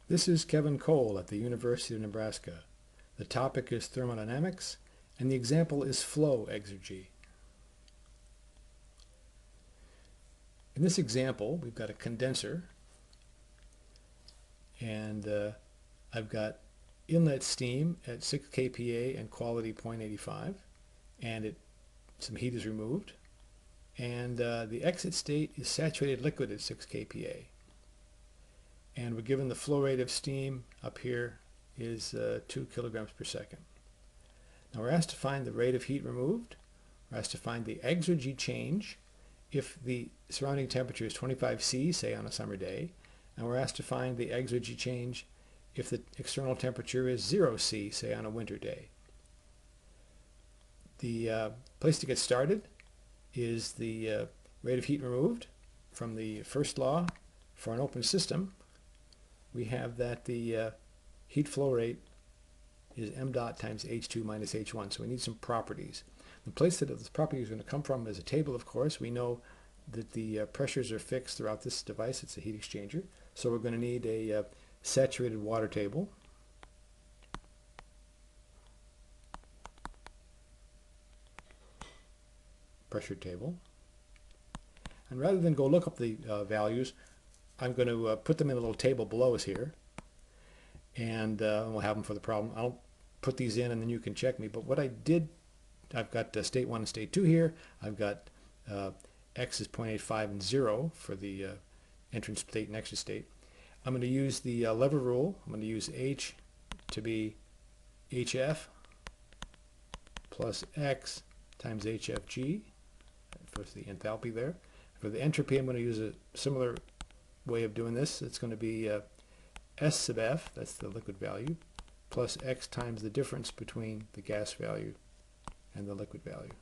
This is Kevin Cole at the University of Nebraska. The topic is thermodynamics, and the example is flow exergy. In this example, we've got a condenser, and I've got inlet steam at 6 kPa and quality 0.85, and some heat is removed, and the exit state is saturated liquid at 6 kPa. And we're given the flow rate of steam up here is 2 kilograms per second. Now we're asked to find the rate of heat removed. We're asked to find the exergy change if the surrounding temperature is 25 C, say on a summer day. And we're asked to find the exergy change if the external temperature is 0 C, say on a winter day. The place to get started is the rate of heat removed. From the first law for an open system, we have that the heat flow rate is m dot times H2 minus H1. So we need some properties. The place that this property is going to come from is a table, of course. We know that the pressures are fixed throughout this device. It's a heat exchanger. So we're going to need a saturated water table. Pressure table. And rather than go look up the values, I'm going to put them in a little table below us here, and we'll have them for the problem. I'll put these in and then you can check me. But what I did, I've got state 1 and state 2 here. I've got x is 0.85 and 0 for the entrance state and exit state. I'm going to use the lever rule. I'm going to use H to be HF plus X times HFG for the enthalpy there. For the entropy, I'm going to use a similar way of doing this. It's going to be S sub F, that's the liquid value, plus X times the difference between the gas value and the liquid value.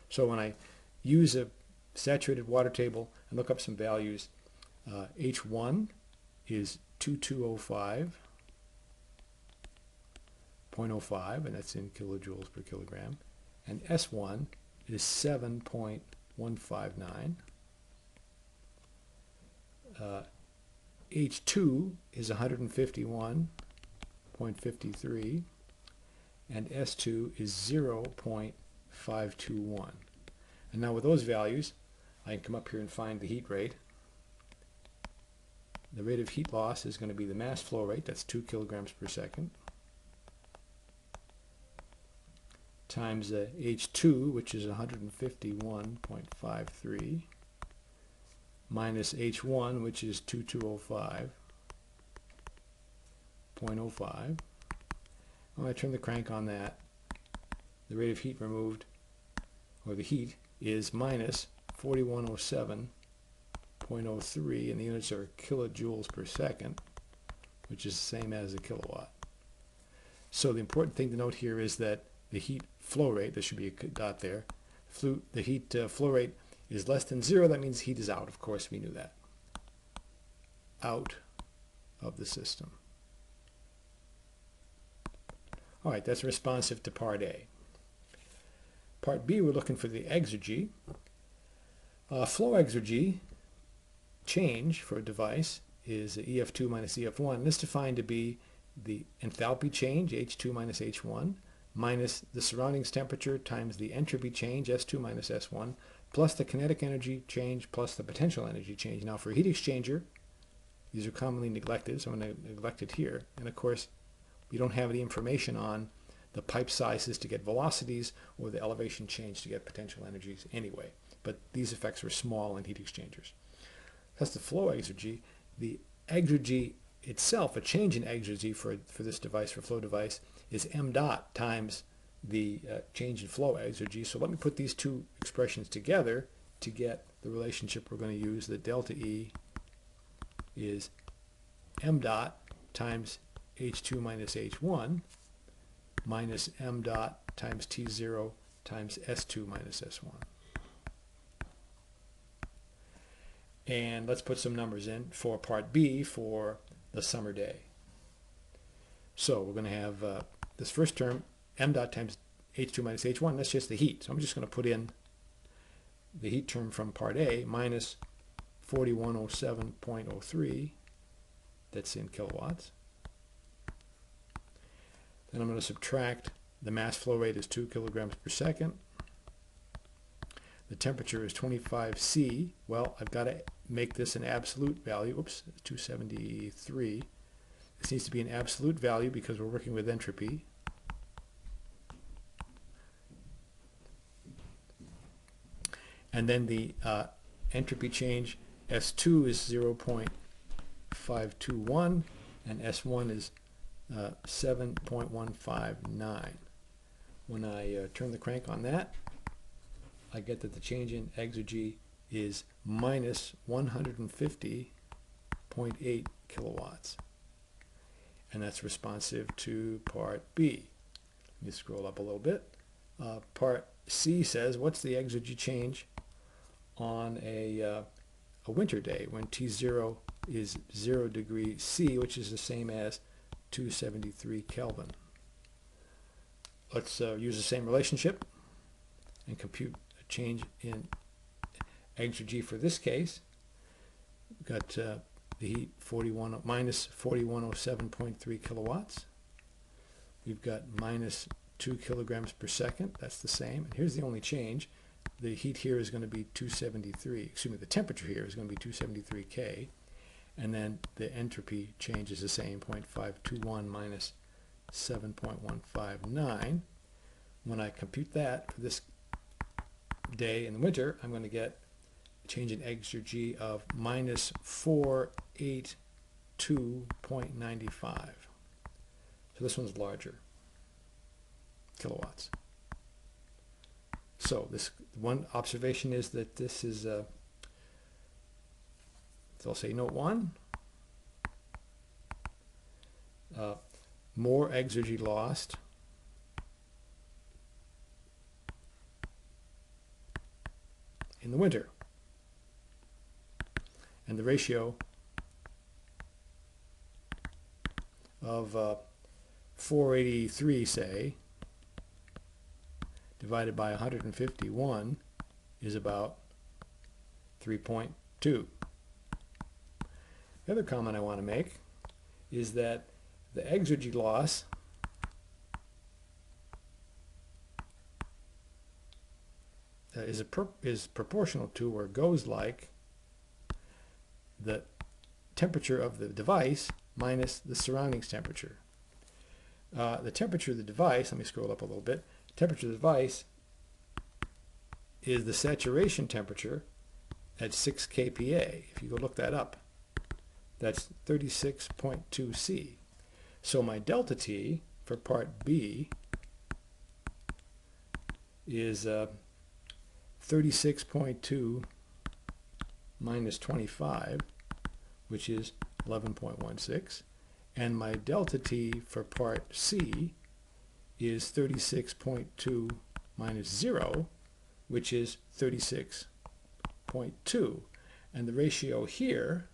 So when I use a saturated water table and look up some values, H1 is 2205.05, and that's in kilojoules per kilogram, and S1 is 7.159. H2 is 151.53, and S2 is 0.521. And now with those values, I can come up here and find the heat rate. The rate of heat loss is going to be the mass flow rate, that's 2 kilograms per second, times H2, which is 151.53, minus H1, which is 2205.05. When I turn the crank on that, the rate of heat removed, or the heat, is minus 4107.03, and the units are kilojoules per second, which is the same as a kilowatt. So the important thing to note here is that the heat flow rate, there should be a dot there, the heat flow rate is less than 0. That means heat is out. Of course, we knew that. Out of the system. All right, that's responsive to part A. Part B, we're looking for the exergy. Flow exergy change for a device is EF2 minus EF1. This is defined to be the enthalpy change, H2 minus H1, minus the surroundings temperature times the entropy change, S2 minus S1, plus the kinetic energy change plus the potential energy change. Now for a heat exchanger, these are commonly neglected, so I'm going to neglect it here. And of course, you don't have any information on the pipe sizes to get velocities or the elevation change to get potential energies anyway. But these effects are small in heat exchangers. That's the flow exergy. The exergy itself, a change in exergy for this device, for flow device, is m dot times the change in flow exergy. So let me put these two expressions together to get the relationship we're going to use. The delta E is m dot times H2 minus H1 minus m dot times T0 times S2 minus S1. And let's put some numbers in for part B for the summer day. So we're going to have this first term, m dot times H2 minus H1, that's just the heat. So I'm just going to put in the heat term from part A minus 4107.03 that's in kilowatts. Then I'm going to subtract the mass flow rate is 2 kilograms per second. The temperature is 25 C. Well, I've got to make this an absolute value. Oops, 273. This needs to be an absolute value because we're working with entropy. And then the entropy change, S2 is 0.521 and S1 is 7.159. When I turn the crank on that, I get that the change in exergy is minus 150.8 kilowatts. And that's responsive to part B. Let me scroll up a little bit. Part C says, what's the exergy change on a winter day when T0 is 0 degrees C, which is the same as 273 Kelvin. Let's use the same relationship and compute a change in exergy for this case. We've got the heat minus 4107.3 kilowatts. We've got minus 2 kilograms per second. That's the same. And here's the only change. The heat here is going to be 273. Excuse me, the temperature here is going to be 273 K. And then the entropy change is the same, 0.521 minus 7.159. When I compute that for this day in the winter, I'm going to get a change in exergy of minus 482.95. So this one's larger, kilowatts. So this one observation is that this is so I'll say note 1. More exergy lost in the winter. And the ratio of 483, say, divided by 151 is about 3.2. The other comment I want to make is that the exergy loss is proportional to, or goes like, the temperature of the device minus the surroundings temperature. The temperature of the device, let me scroll up a little bit, temperature of the device is the saturation temperature at 6 kPa. If you go look that up, that's 36.2 C. So my delta T for part B is 36.2 minus 25, which is 11.16. And my delta T for part C is 36.2 minus 0, which is 36.2. And the ratio here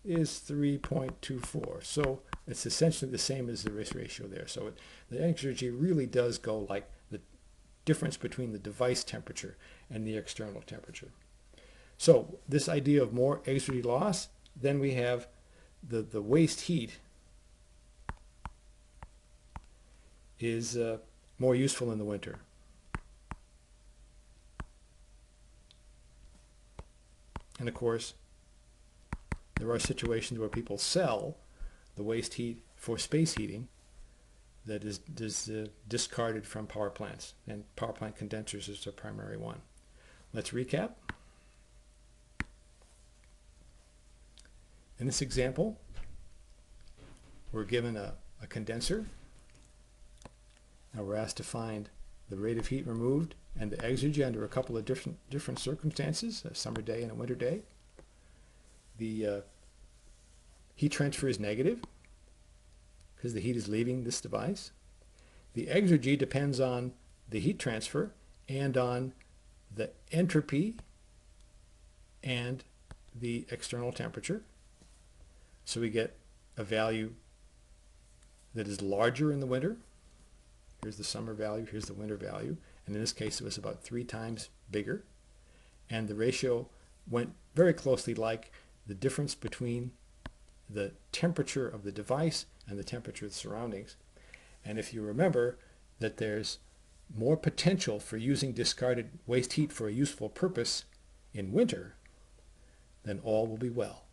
is 3.24. So it's essentially the same as the ratio there. So the exergy really does go like the difference between the device temperature and the external temperature. So this idea of more exergy loss, then we have the waste heat is more useful in the winter. And of course, there are situations where people sell the waste heat for space heating that is discarded from power plants, and power plant condensers is the primary one. Let's recap. In this example, we're given a condenser. Now we're asked to find the rate of heat removed and the exergy under a couple of different circumstances, a summer day and a winter day. The heat transfer is negative because the heat is leaving this device. The exergy depends on the heat transfer and on the entropy and the external temperature. So we get a value that is larger in the winter. Here's the summer value, here's the winter value. And in this case, it was about 3 times bigger. and the ratio went very closely like the difference between the temperature of the device and the temperature of the surroundings. And if you remember that there's more potential for using discarded waste heat for a useful purpose in winter, then all will be well.